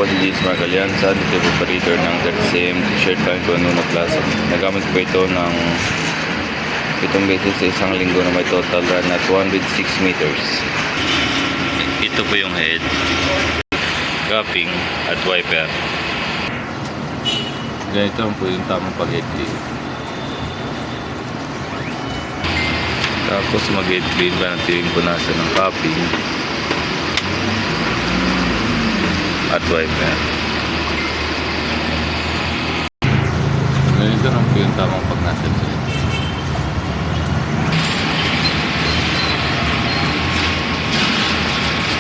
po si James Mark Alianza, dito operator ng 30cm t-shirt line ko Nuno Plaza. Nagamit ko ito ng 7 beses sa isang linggo na may total run at 106 meters. Ito po yung head, cupping at wiper. Ganito po yung tamang pag-head clean. Tapos mag-head clean pa natin yung punasan ng cupping at wiper. Ganito lang po yung tamang pag-nasan sa ito.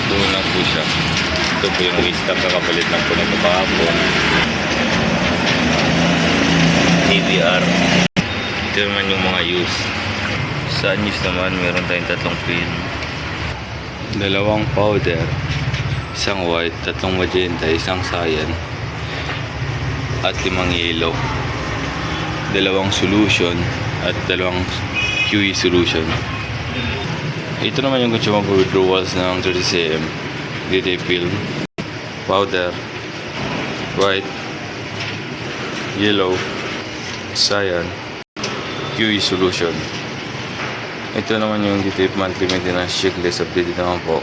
Doon lang po siya. Ito po yung waste tank, kakapalit lang po nito kahapon. AVR. Ito naman yung mga use. Sa unuse naman, meron tayong 3 pin. 2 powder. 1 white, 3 magenta, 1 cyan. At 5 yellow. 2 solution at 2 QE solution. Ito naman yung consumer withdrawals ng 30cm. Dito yung film, powder, white, yellow, cyan, QE solution. Ito naman yung dito yung monthly maintenance checklist, updated naman po.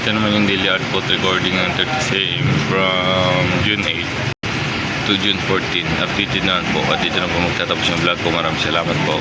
Ito naman yung daily output recording ng 30cm from June 8 to June 14. Updated naman po at dito na po magtatapos yung vlog ko. Maraming salamat po.